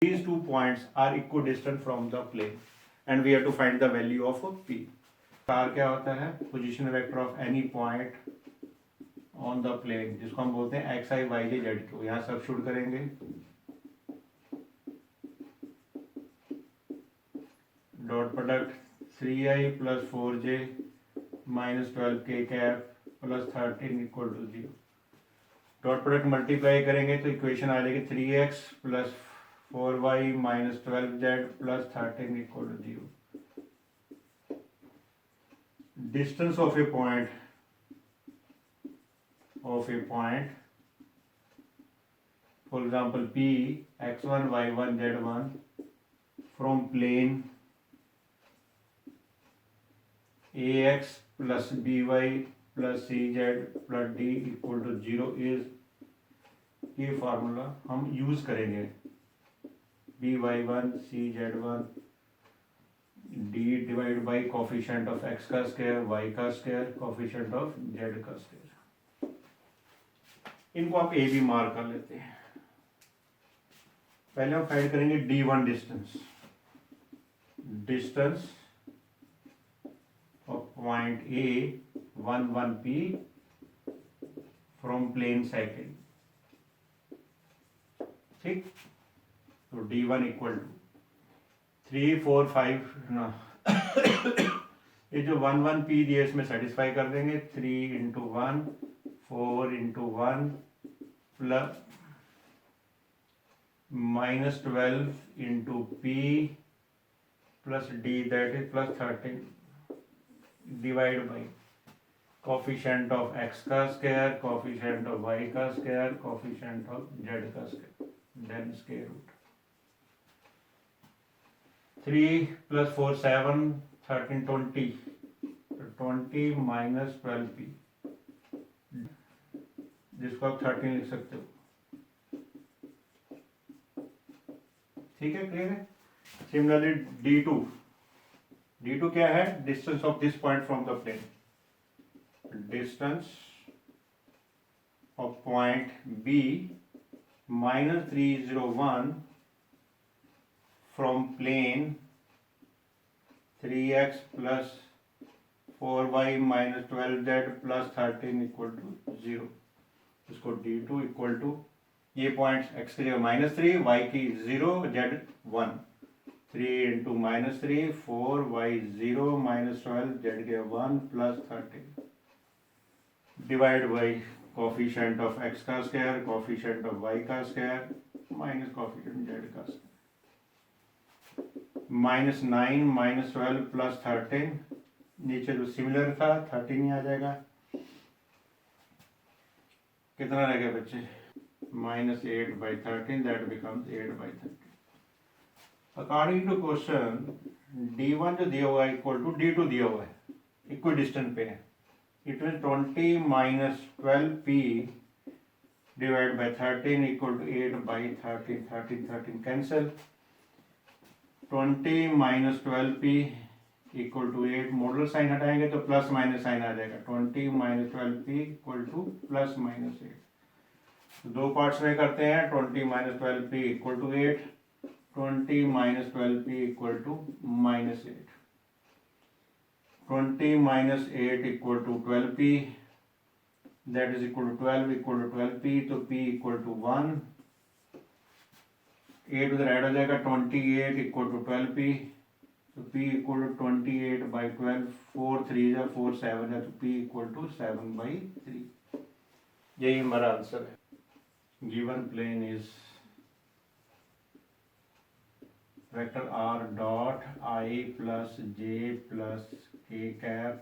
These 2 points are equidistant from the plane and we have to find the value of p. r क्या होता है? Position vector of any point on the plane, जिसको हम बोलते हैं x i y j z को। यहाँ substitute करेंगे, dot product 3i plus 4j minus 12k cap plus 13 equal to 0। Dot product multiply करेंगे तो इक्वेशन आ जाएगी 3x plus 4y minus 12z plus 13 equal to 0। Distance of a point for example p x1 y1 z1 from plane ax plus by plus cz plus d equal to 0 is, ये formula हम use करेंगे, by1 cz1 d divide by coefficient of x का square y का square coefficient of z का square. इनको आप ए भी mark कर लेते हैं। पहले हम फाइंड करेंगे d1 distance of point a 1 1 p from plane cycle. ठीक, तो d1 इक्वल टू 3 4 5 ना ये जो 1 1 p दिए इसमें सेटिस्फाई कर देंगे। 3 into 1 4 into 1 plus minus 12 into p plus d that is plus 13 divide by coefficient of x का स्क्वायर कोफिशिएंट ऑफ वाई का स्क्वायर कोफिशिएंट ऑफ जेड का square then square root. 3 plus 4 7 13 20 20 minus 12p, जिसको आप 13 लिख सकते हो। ठीक है, क्लियर है। सिमिलरली d2 क्या है? Distance of this point from the plane, distance of point b minus 301 from plane 3x plus 4y minus 12z plus 13 equal to 0। इसको d2 इक्वल टू, ये पॉइंट्स x की जगह -3 y की 0 z 1 3 into -3 4 y 0 minus 12 z के 1 plus 13 divide by coefficient of x का square coefficient of y का square minus coefficient z का square. -9 minus 12 plus 13, नीचे जो सिमिलर था 13 ही आ जाएगा। कितना रह गया बच्चे? -8 by 13 that becomes 8 by 13। According to question d1 जो दिया हुआ है इक्वल टू d2 दिया हुआ है, इक्विडिस्टेंट पे है। It mean 20 minus 12p divide by 13 equal to 8 by 13 13 13 cancel. 20 minus 12p equal to 8, modulus sign हटाएंगे तो प्लस माइनस साइन आ जाएगा। 20 minus 12p equal to plus minus 8। दो पार्ट्स में करते हैं। 20 minus 12p equal to 8, 20 minus 12p equal to minus 8, 20 minus 8 equal to 12p that is equal to 12 equal to 12p, तो p equal to 1, 8 उधर add हो जाएगा। 28 equal to 12p, तो p equal to 28 by 12, 4 3 या 4 7 है, तो p equal to 7 by 3। यही हमारा आंसर है। Given plane is vector r dot i plus j plus k cap.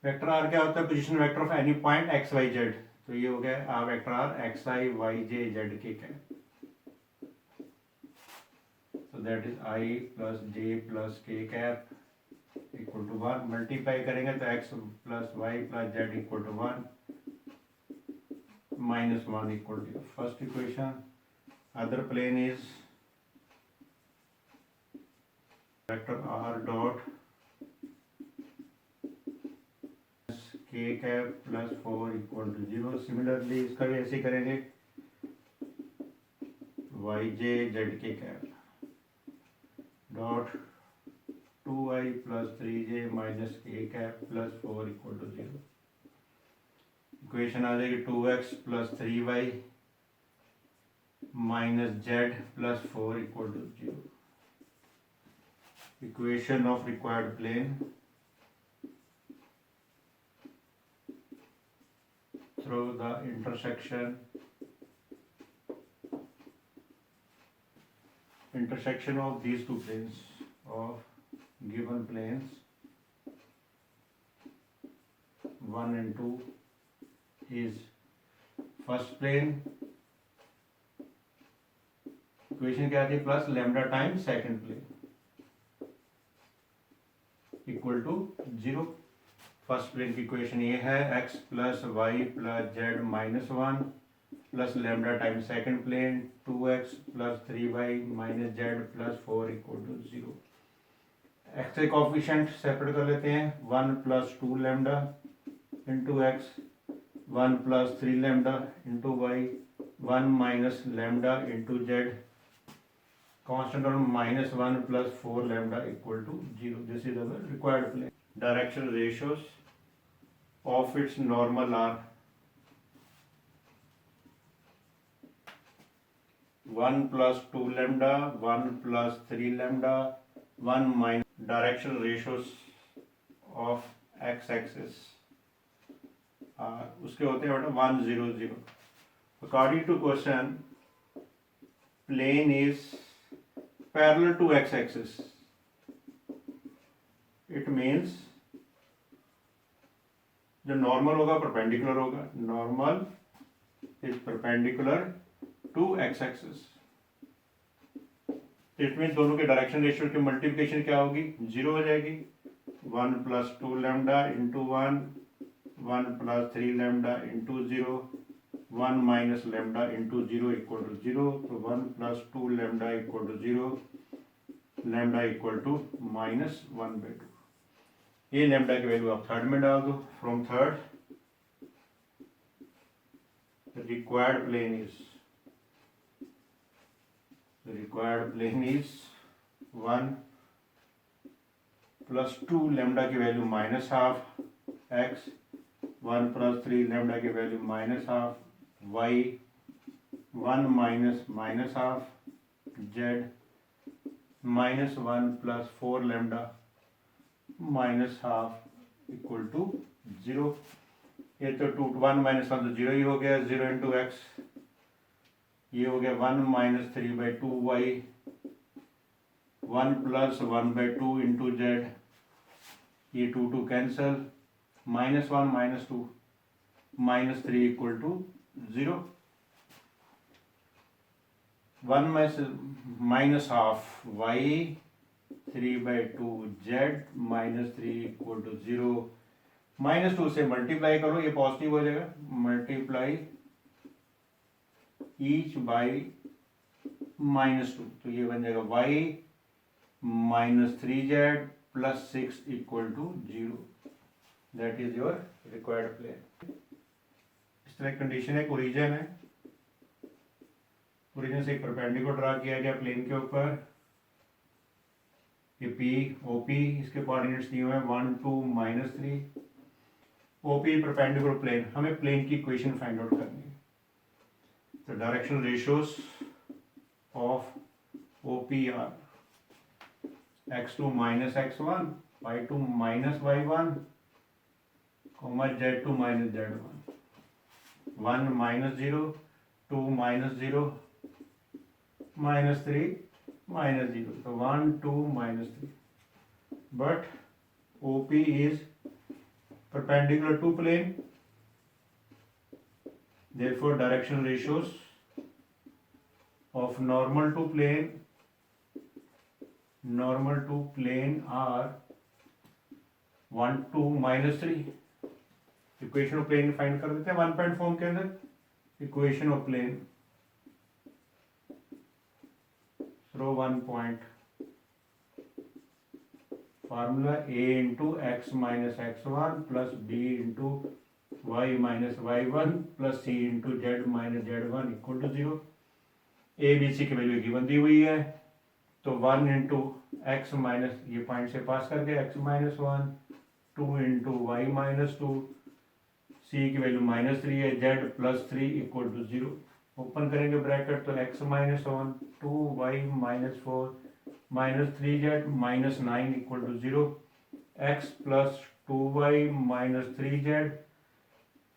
Vector r क्या होता है? Position vector of any point x y z। तो ये हो गया vector r x i y j z k cap. So that is I plus j plus k cap equal to 1। Multiply करेंगे तो x plus y plus z equal to 1 minus 1 equal to first equation। Other plane is vector r dot k cap plus 4 equal to 0। Similarly इसका भी ऐसे ही करेंगे। Y j z k cap dot 2i plus 3j minus k cap plus 4 equal to 0। Equation आ जाएगी 2x plus 3y minus z plus 4 equal to 0। Equation of required plane through the intersection of these two planes of given planes 1 and 2 is first plane equation क्या थी plus lambda time second plane equal to 0। First plane की equation ये है x plus y plus z minus 1 plus lambda time second plane 2x plus 3y minus z plus 4 equal to 0। x के coefficient separate कर लेते हैं 1 plus 2 lambda into x 1 plus 3 lambda into y 1 minus lambda into z constant term minus 1 plus 4 lambda equal to 0. This is our required plane. Direction ratios of its normal are 1 plus 2 lambda, 1 plus 3 lambda, 1 minus direction ratios of x-axis उसके होते हैं बेटा 1 0 0. According to question, plane is parallel to x-axis. It means जो normal होगा perpendicular होगा, normal is perpendicular to x axis. It mean दोनों के direction ratio की मल्टीप्लिकेशन क्या होगी 0 हो जाएगी 1 plus 2 lambda into 1 1 plus 3 lambda into 0 1 minus lambda into 0 equal to 0। तो 1 plus 2 lambda equal to 0 lambda equal to minus 1/2। ये लैम्डा की वैल्यू आप थर्ड में डाल दो। From third required plane is 1 plus 2 lambda की value minus half x 1 plus 3 lambda की value minus half y 1 minus half z minus 1 plus 4 lambda minus half equal to 0। ये तो 1 माइनस 1 तो 0 ही हो गया 0 इंटू एक्स। ये हो गया 1 minus 3/2 y 1 plus 1/2 into z. ये 2 cancel minus 1 minus 2 minus 3 equal to 0। 1 minus half y 3/2 z minus 3 equal to 0। Minus 2 से मल्टीप्लाई करो ये पॉजिटिव हो जाएगा मल्टीप्लाई ईच बाई माइनस 2 तो ये बन जाएगा y minus 3z plus 6 equal to 0। That is your required plane. इस तरह कंडीशन है ओरिजिन है ओरिजिन से एक परपेंडिकुलर ड्रा किया गया प्लेन के ऊपर। ये P OP इसके कोऑर्डिनेट्स दिए हुए हैं 1 2 माइनस 3 OP परपेंडिकुलर प्लेन। हमें प्लेन की इक्वेशन फाइंड आउट करनी है। तो direction ratios of OP are x2 minus x1 y2 minus y1 z2 minus z1 1 minus 0 2 minus 0 minus 3 minus 0 तो 1 2 minus 3 but OP is perpendicular to plane therefore direction ratios of normal to plane are 1 2 minus 3। Equation of plane find कर देते हैं 1 point form के अंदर। Equation of plane through 1 point formula a into x minus x1 plus b into y minus y1 plus c into z minus z1 equal to 0। A b c की value given दी हुई है, तो 1 into x minus, ये point से pass करके x minus 1, 2 into y minus 2, सी की value -3 है, Z plus 3 equal to 0। Open करेंगे ब्रैकेट, तो X minus 1, 2 Y minus 4 minus 3 Z minus 9 equal to 0, X plus 2 Y minus 3 Z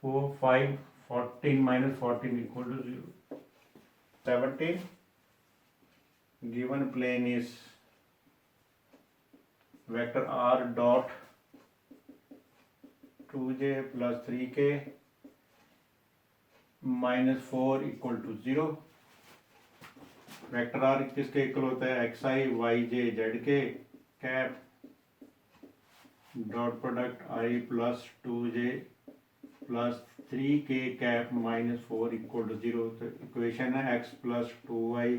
4 5 14 minus 14 equal to 0। 17 given plane is vector r dot 2j plus 3k minus 4 equal to 0। Vector r किसके equal होता है, x i y j z k cap dot product i plus 2j plus 3k cap minus 4 equal to 0। तो equation है x plus 2y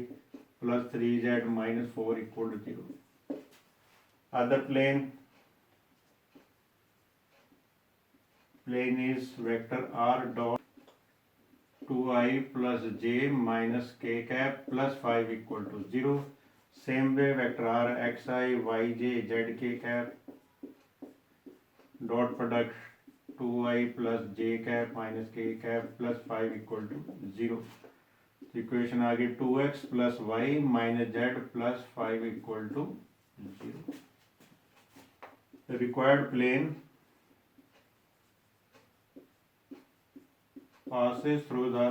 plus 3z minus 4 equal to 0। Other plane is vector r dot 2i plus j minus k cap plus 5 equal to 0। same way vector r xi yj zk cap dot product 2i plus j cap minus k cap plus 5 equal to 0। Equation आ गई 2x plus y minus z plus 5 equal to 0। Required plane passes through the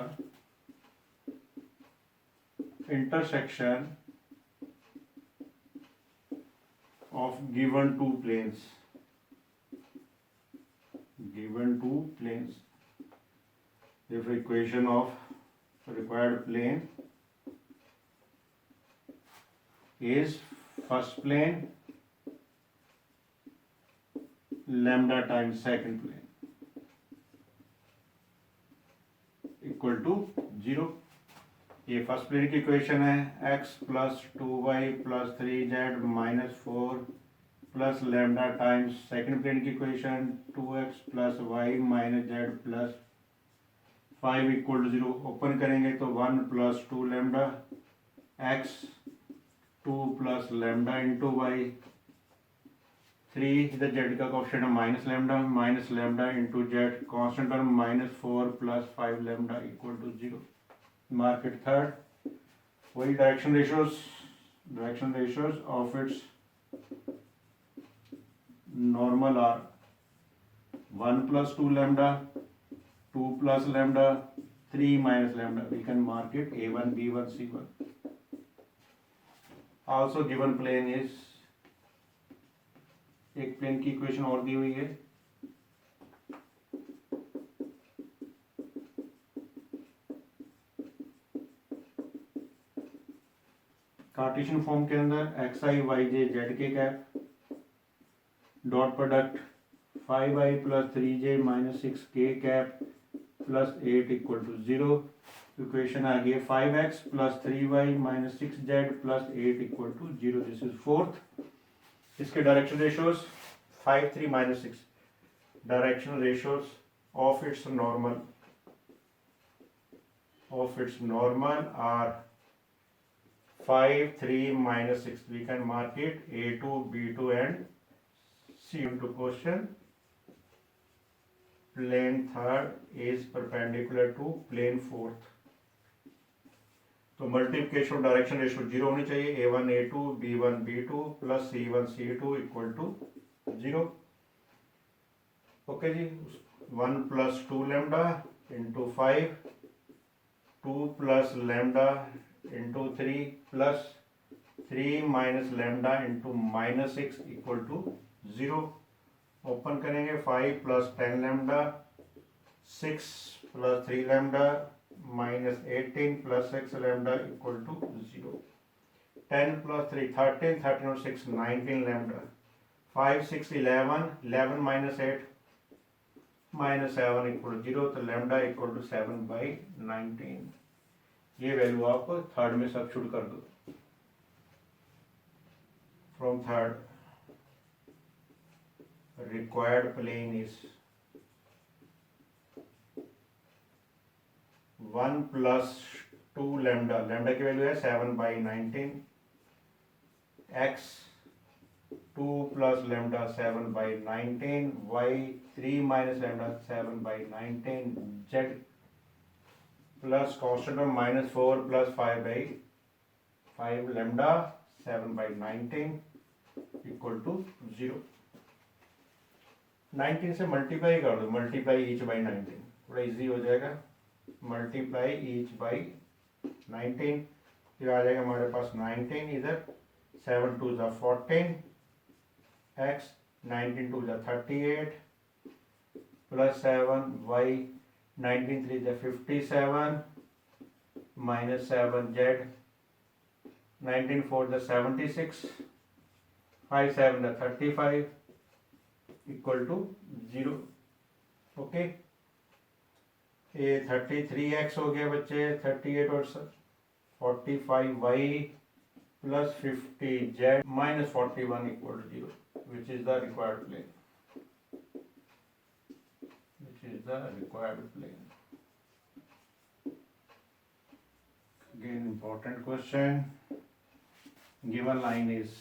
intersection of given two planes। if equation of required plane is first plane lambda times second plane equal to 0। ये first plane की equation है, x plus 2y plus 3z minus 4 plus lambda times second plane की equation 2x plus y minus z plus 5 equal to 0। Open करेंगे तो 1 plus 2 lambda x 2 plus lambda into y 3 इधर z का option है minus lambda into z constant term -4 plus 5 lambda equal to 0। Market third वही direction ratios of its normal are 1 plus 2 lambda 2 plus lambda 3 minus lambda. We can mark it A1 B1 C1। Also given plane is, एक plane की equation और दी हुई है, Cartesian form के अंदर x i y j z k cap dot product 5i plus 3j minus 6k cap plus 8 equal to 0। Equation आ गई 5x plus 3y minus 6z plus 8 equal to 0। This is fourth. इसके direction ratios 5 3 minus 6। Direction ratios of its normal are 5 3 minus 6। we can mark it A2 B2 and C2 to question। plane third is perpendicular to plane fourth। तो multiplication direction ratio 0 होनी चाहिए, A1 A2 B1 B2 plus C1 C2 equal to 0। Okay जी। 1 plus 2 lambda into 5 2 plus lambda into 3 plus 3 minus lambda into minus 6 equal to 0। Open करेंगे 5 plus 10 lambda 6 plus 3 lambda minus 18 plus 6 lambda equal to 0। 10 plus 3 13 13 और 6 19 lambda 5 6 11 11 minus 8 minus 7 equal to 0। तो lambda equal to 7 by 19। ये value आप third में substitute कर दो। From third required plane is 1 plus two lambda, lambda की value है 7/19, x 2 plus lambda 7/19, y 3 minus lambda 7/19, z plus constant of -4 plus 5/5 lambda 7/19 equal to 0। 19 से multiply कर दो, मल्टीप्लाई ईच बाई 19, थोड़ा इजी हो जाएगा। मल्टीप्लाई ईच बाई 19, फिर आ जाएगा हमारे पास 19 इधर, 7 2 ज़ा 14, एक्स 19 2 ज़ा 38 प्लस 7 वाई 19 3 ज़ा 57 माइनस 7 जेड 19 4 ज़ा 76 5 7 ज़ा 35 इक्वल टू 0। ओके, ये 33x हो गया बच्चे, 38 और 45y plus 50z minus 41 equal to 0, which is the required plane, which is the required plane. Again important question, given line is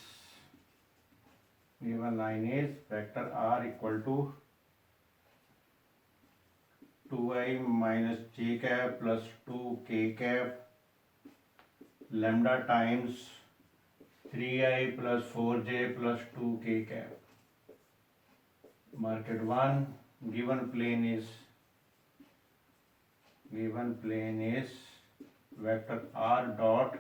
vector r equal to 2i minus j cap plus 2k cap lambda times 3i plus 4j plus 2k cap. Market 1, given plane is vector r dot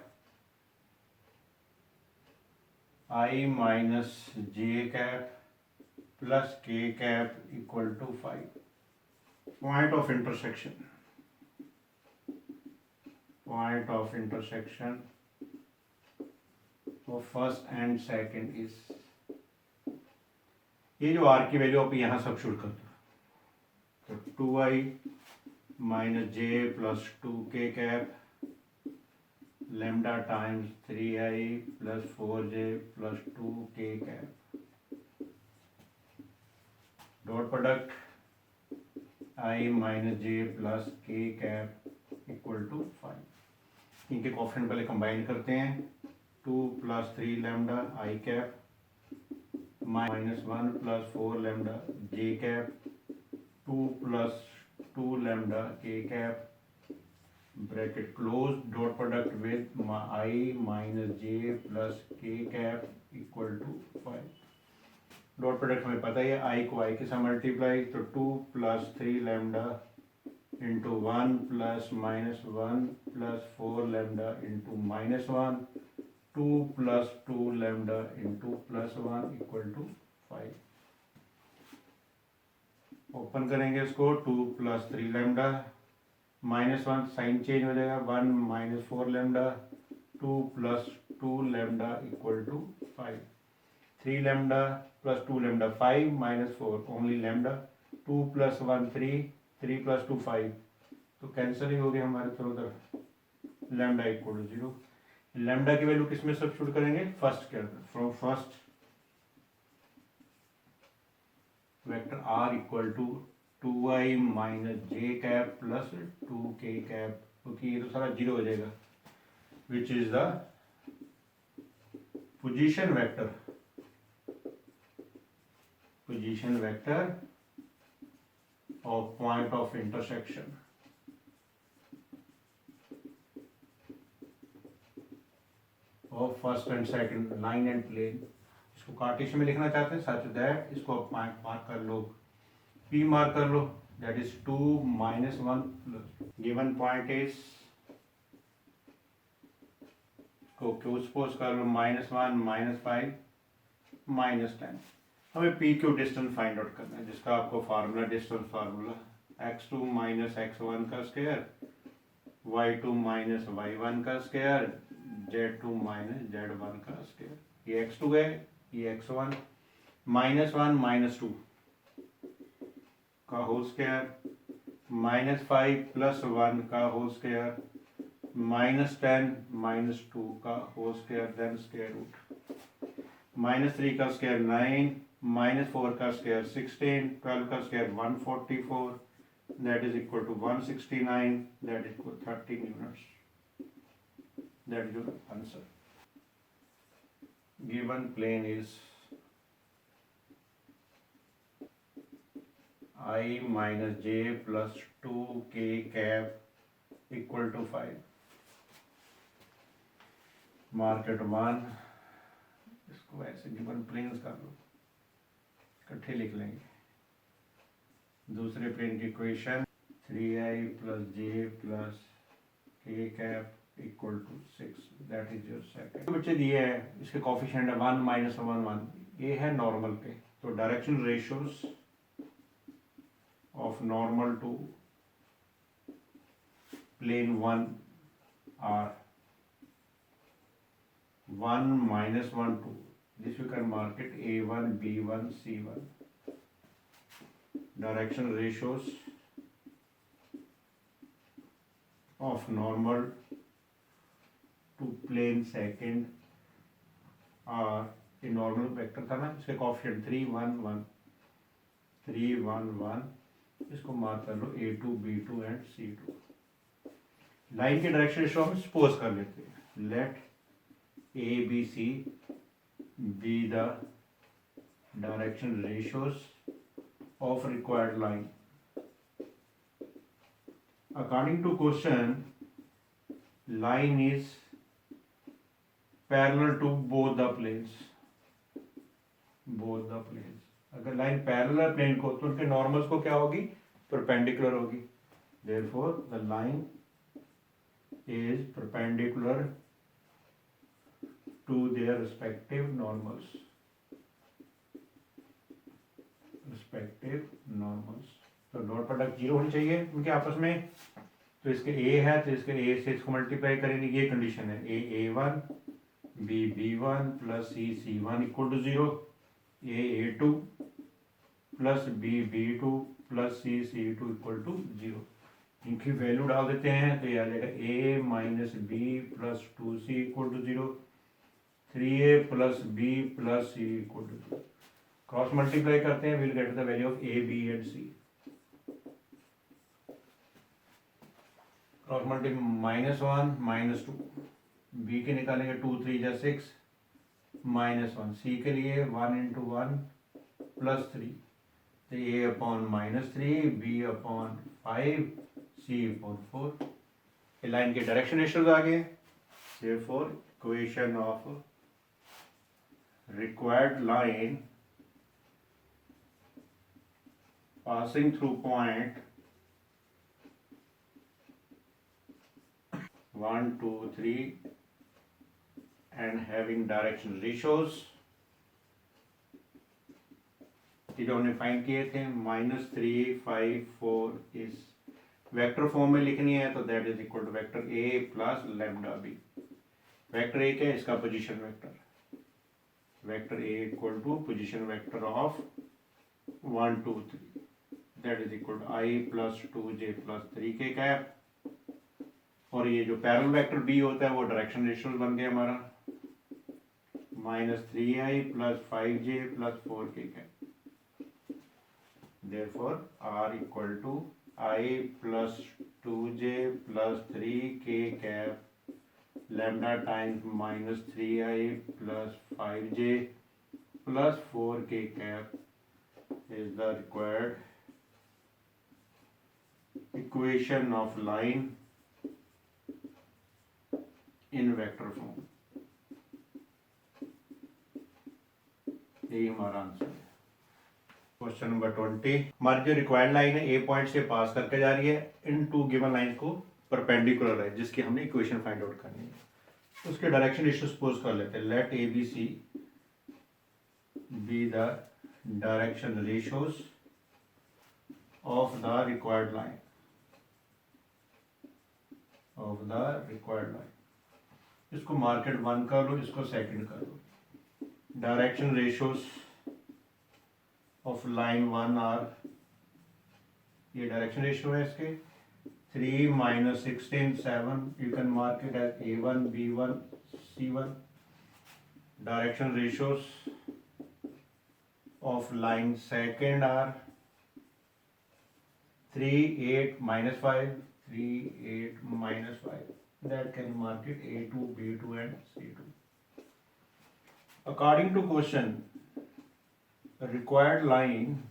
I minus j cap plus k cap equal to 5. Point of intersection of first and second is, ये जो r की value आप यहाँ substitute कर दो, तो 2i minus j plus 2k cap lambda times 3i plus 4j plus 2k cap, dot product I minus j plus k cap equal to 5। इनके coefficient पहले कंबाइन करते हैं, 2 plus 3 lambda I cap minus 1 plus 4 lambda j cap 2 plus 2 lambda k cap bracket close, dot product with I minus j plus k cap equal to 5। Dot product हमें पता है I को I के साथ multiply, तो 2 plus 3 lambda into 1 plus minus 1 plus 4 lambda into minus 1, 2 plus 2 lambda into plus 1 equal to 5। Open करेंगे इसको, 2 plus 3 lambda minus 1 sign change हो जाएगा, 1 minus 4 lambda 2 plus 2 lambda equal to 5, 3 lambda plus 2 lambda 5 minus 4 only lambda, 2 plus 1 3, 3 plus 2 5, तो cancel ही हो गया हमारे through उधर, lambda equal to 0। Lambda की वैल्यू किस में सब्स्टिट्यूट करेंगे, फर्स्ट के अंदर, from first vector r equal to 2i minus j cap plus 2k cap, क्योंकि ये तो सारा 0 हो जाएगा, which is the position vector of point of intersection of first and second line and plane. इसको कार्टेशियन में लिखना चाहते हैं, सच दैट इसको पॉइंट मार्क कर लो, P मार्क कर लो, that is 2 minus 1 plus given point is को क्यों सपोज कर लो -1 -5 -10। हमें P Q distance find out करना है, जिसका आपको formula distance formula x2 minus x1 का स्क्वायर, y2 माइनस y1 का स्क्वायर, z2 माइनस z1 का स्क्वायर। ये x2 है, ये x1, -1 -2 का होल स्क्वायर, -5 प्लस 1 का होल स्क्वायर, -10 -2 का whole square, then square root, -3 का स्क्वायर 9, -4 का स्क्वायर 16, 12 का square 144, that is equal to 169, that is equal 13 units. That is your answer. Given plane is I minus j plus 2k cap equal to 5. Market 1, इसको ऐसे given planes कर लो, इकट्ठे लिख लेंगे। दूसरे प्लेन की equation 3i plus j plus k cap equal to 6, that is your second। बच्चे दिए हैं, इसके कोफिशिएंट है 1 minus 1 1, ये है नॉर्मल पे, तो direction ratios of normal to plane 1 are 1 minus 1 2. This you can mark it A1 B1 C1. Direction ratios of normal to plane second are a normal vector था ना, इसके कोफिशिएंट 3 1 1 3 1 1, इसको mark कर लो A2 B2 and C2। Line के direction ratio हम suppose कर लेते हैं, let ABC be the direction ratios of required line। According to question, line is parallel to both the planes। अगर लाइन पैरेलल प्लेन को, तो उनके नॉर्मल्स को क्या होगी, परपेंडिकुलर होगी। Therefore the line is perpendicular to their respective normals. तो dot product 0 होनी चाहिए उनके आपस में। तो इसके ए है, तो इसके ए से इसको मल्टीप्लाई करेंगे, ये कंडीशन है। A1 B1 plus C1 equal to 0, A2 plus B2 plus C2 equal to 0। इनकी वैल्यू डाल देते हैं, तो यह आएगा A minus B plus 2C equal to 0, 3A plus B plus C equal to 0। Cross multiply करते हैं, will get the value of A, B and C। Cross multiply -1 -2, B के निकालेंगे 2 3 जा 6 -1, C के लिए 1 into 1 प्लस 3, तो A upon -3, B upon 5, C upon 4। ये line के डायरेक्शन रेशियोज आ गए। Therefore equation of required line passing through point 1 2 3 and having direction ratios, ये जो हमने फाइंड किए थे, -3 5 4 इस वेक्टर फॉर्म में लिखनी है, तो that is equal to vector A plus lambda B। Vector A क्या है, इसका position vector. Vector A equal to position vector of 1 2 3, that is equal to I plus 2J plus 3K cap. और ये जो पैरेलल वेक्टर B होता है वो direction ratios बन गया हमारा, -3I plus 5J plus 4K cap. Therefore R equal to I plus 2J plus 3K cap lambda times -3I plus 5J plus 4K cap is the required equation of line in vector form। यही हमारा answer है। Question number 20, हमारी जो required line है A point से pass करके जा रही है, इन टू गिवन लाइन को परपेंडिकुलर है, जिसकी हमने इक्वेशन फाइंड आउट करनी है। उसके डायरेक्शन रेशियो सपोज कर लेते हैं, let ABC be the direction ratios of the required line, इसको मार्केट 1 कर लो, इसको सेकंड कर लो। Direction ratios of line 1 are, ये डायरेक्शन रेशियो है इसके, 3 - 16 7, you can mark it as A1 B1 C1। Direction ratios of line second are 3 8 -5, 3 8 -5। that can mark it A2, B2 and C2. According to question, the required line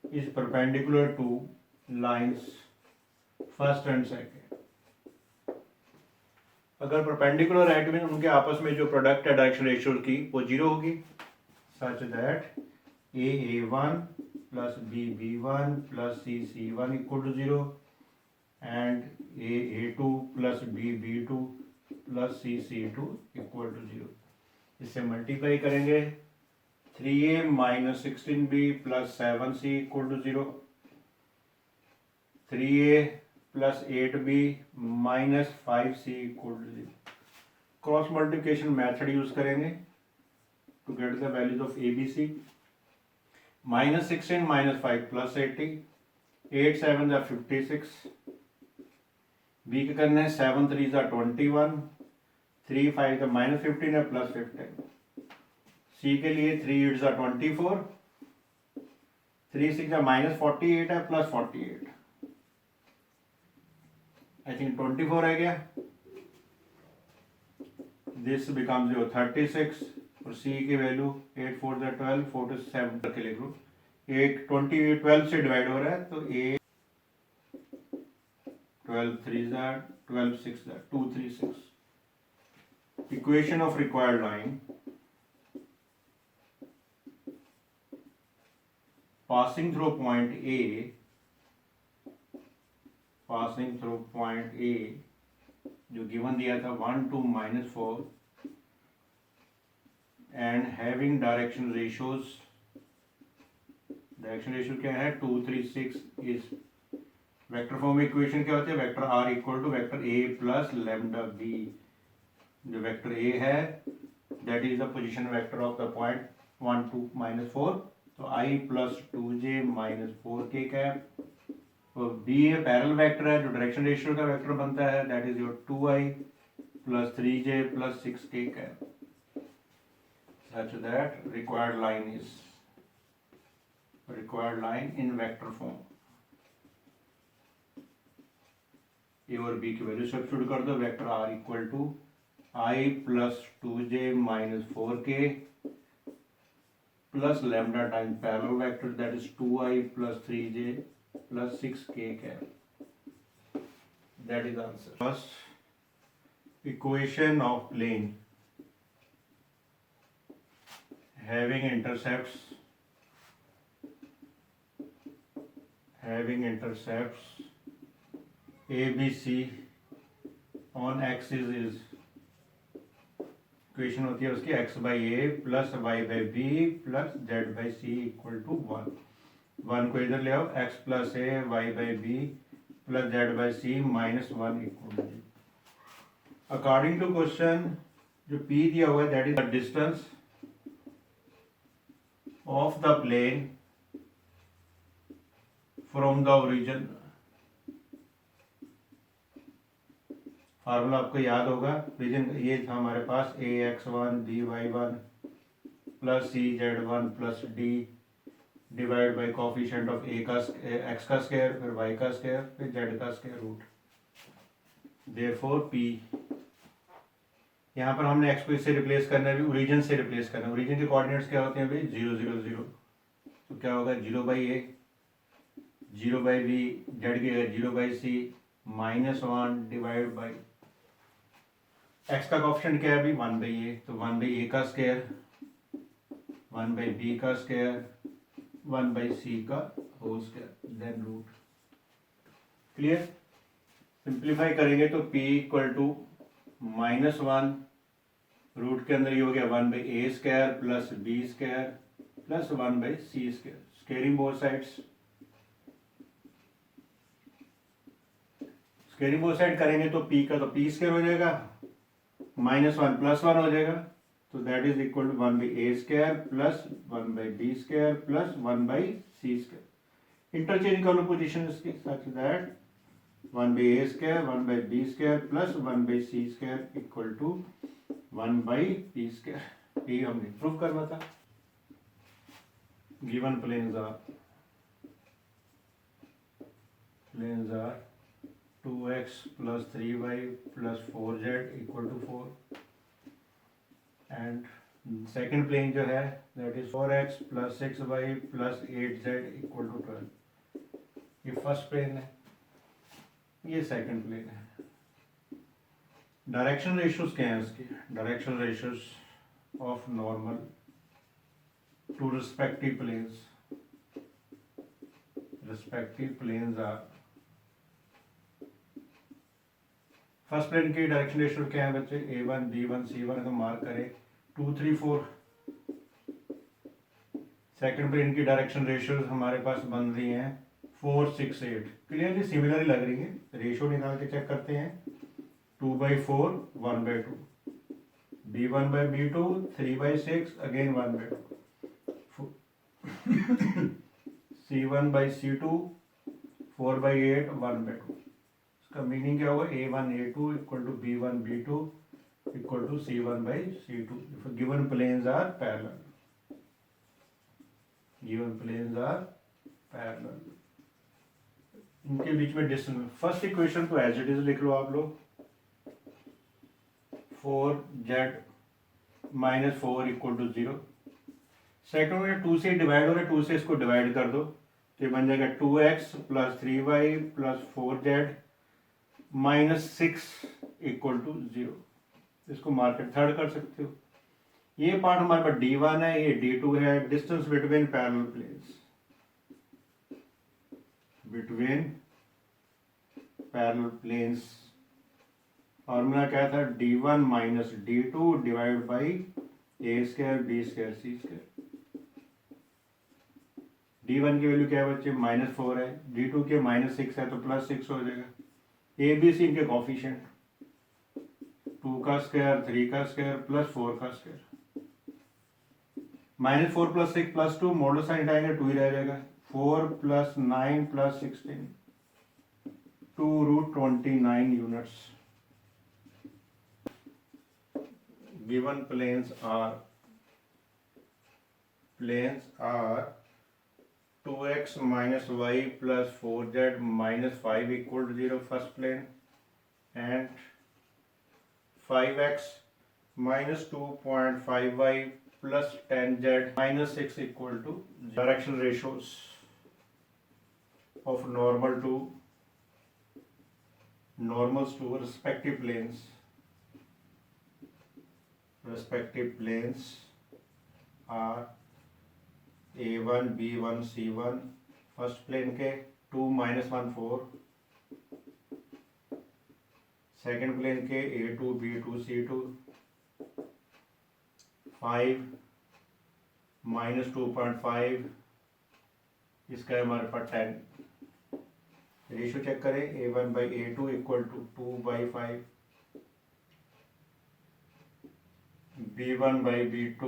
is perpendicular to lines first and second. अगर perpendicular है तो उनके आपस में जो product है direction ratio की वो जीरो होगी, such that A1 plus B1 plus C1 equal to zero and A2 plus B2 plus C2 equal to zero. इससे मल्टीप्लाई करेंगे 3A minus 16B plus 7C equal to zero, 3A plus 8B minus 5C equal to zero. Cross multiplication method use करेंगे to get the values of ABC. Minus 16 minus 5 plus 80, 8 7 जा 56, B के करने हैं 7 3 जा 21, 3 5 जा minus 15 है plus 15. C के लिए 3 8 जा 24, 3 6 जा माइनस 48 है प्लस 48. आई थिंक 24 रह गया. दिस बिकम्स योर 36 और C की वैल्यू 8 4 जा 12, 4 to 7 के लिए ग्रुप 8 20 12 से डिवाइड हो रहा है तो 8 12 3 जा 12 6 जा 2 3 6. Equation of required line passing through point A, जो गिवन दिया था 1 2 minus 4 and having direction ratios क्या है 2 3 6 is वेक्टर फॉर्म इक्वेशन क्या होती है vector R equal to vector A plus lambda B. जो वेक्टर A है that is the position vector of the point 1 2 minus 4, तो I plus 2J minus 4K cap. तो B a parallel vector है जो direction ratio का vector बनता है that is your 2I plus 3J plus 6K cap. Such that required line in vector form. A और B की value substitute कर दो. Vector R equal to I plus 2J minus 4K plus lambda time parallel vector that is 2I plus 3J plus 6K cap. That is answer. First equation of plane having intercepts ABC on axis is equation होती है उसकी x by A plus y by B plus z by C equal to 1. 1 को इधर ले आओ x plus A y by B plus z by C minus 1 equal to. According to question जो P दिया हुआ है that is the distance of the plane from the origin. Formula आपको याद होगा. रीजन ये था हमारे पास AX1 BY1 plus CZ1 plus D divide by coefficient of x का स्क्वायर फिर y का स्क्वायर फिर z का स्क्वायर रूट. देयरफॉर P यहाँ पर हमने x को इससे रिप्लेस करना है, ओरिजिन से रिप्लेस करना है. ओरिजिन के कोऑर्डिनेट्स क्या होते हैं भाई 0 0 0, तो क्या होगा 0 by A 0 by B, z की 0 by C minus 1 divide by x का कोफिशिएंट क्या है अभी 1 बाई A, तो 1 बाई A का स्क्वायर 1 बाई B का स्क्वायर 1 by C का whole square then root. Clear. Simplify करेंगे तो P equal to minus 1 root के अंदर ये हो गया 1 by A square plus B square plus 1 by C square. Squaring both sides. Squaring both side करेंगे तो P का तो P स्क्वायर हो जाएगा माइनस 1 प्लस 1 हो जाएगा, तो that is equal to 1 by A square plus 1 by B square plus 1 by C square. Interchange कर लो पोजीशन इसके such that 1 by A square 1 by B square plus 1 by C square equal to 1 by P square. ये हमने prove करना था. Given planes are 2x plus 3y plus 4z equal to 4 and second plane जो है that is 4x plus 6y plus 8z equal to 12. ये first plane है, ये second plane है. डायरेक्शन रेशियोज क्या है उसके? Direction ratios of normal to respective planes. Respective planes are, first plane की डायरेक्शन रेशियो क्या है बच्चे? A1 B1 C1 को मार्क करें 2 3 4. सेकंड प्लेन की डायरेक्शन रेशियोज हमारे पास बन रही हैं 4 6 8. क्लियरली सिमिलर ही लग रही है. रेशियो निकाल के चेक करते हैं. 2/4 1/2, B1/B2 3/6 अगेन 1/2, C1/C2 4/8 1/2. इसका मीनिंग क्या होगा? A1 A2 equal to B1 B2 equal to C1/C2 if given planes are parallel. Given planes are parallel. इनके बीच में डिस्टेंस. फर्स्ट इक्वेशन तो एज इट इज लिख लो आप लोग. 4z minus 4 equal to 0. Second में 2 से डिवाइड हो रहा है, 2 से इसको डिवाइड कर दो तो ये बन जाएगा 2x plus 3y plus 4z minus 6 equal to 0. इसको मार्केट थर्ड कर सकते हो. ये पार्ट हमारे पास D1 है, ये D2 है. Distance between parallel planes, between parallel planes formula क्या था? D1 minus D2 divide by A square B square C square. D1 की वैल्यू क्या है बच्चे? -4 है. D2 के -6 है तो +6 हो जाएगा. A B C इनके कॉफिशिएंट 2 का स्क्वायर 3 का स्क्वायर प्लस 4 का square. -4 plus 6 plus 2 modulus sign हटाएंगे 2 ही रह जाएगा. 4 plus 9 plus 16 2√29 units. Given planes are 2x minus y plus 4z minus 5 equal to 0 first plane and 5x minus 2.5y plus 10z minus 6 equal to 0. Direction ratios of normals to respective planes. Respective planes are A1 B1 C1. First plane के 2 -1 4. Second plane के A2 B2 C2 5 -2.5. इसका हमारे पास 10. Ratio check करें. A1/A2 equal to 2/5. B1/B2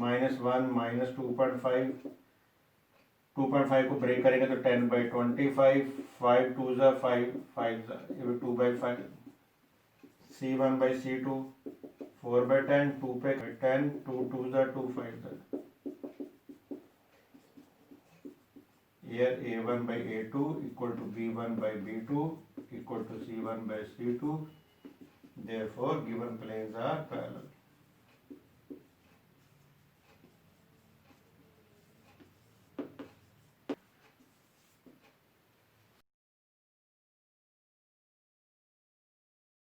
-1 -2.5. 2.5 को break करेंगे तो 10/25. 5 2 ज़ा 5 5 ज़ा 2/5. C1/C2 4/10. 2 पे 10 2 2 ज़ा 2 5 ज़ा. Here A1/A2 equal to B1/B2 equal to C1/C2. Therefore, given planes are parallel.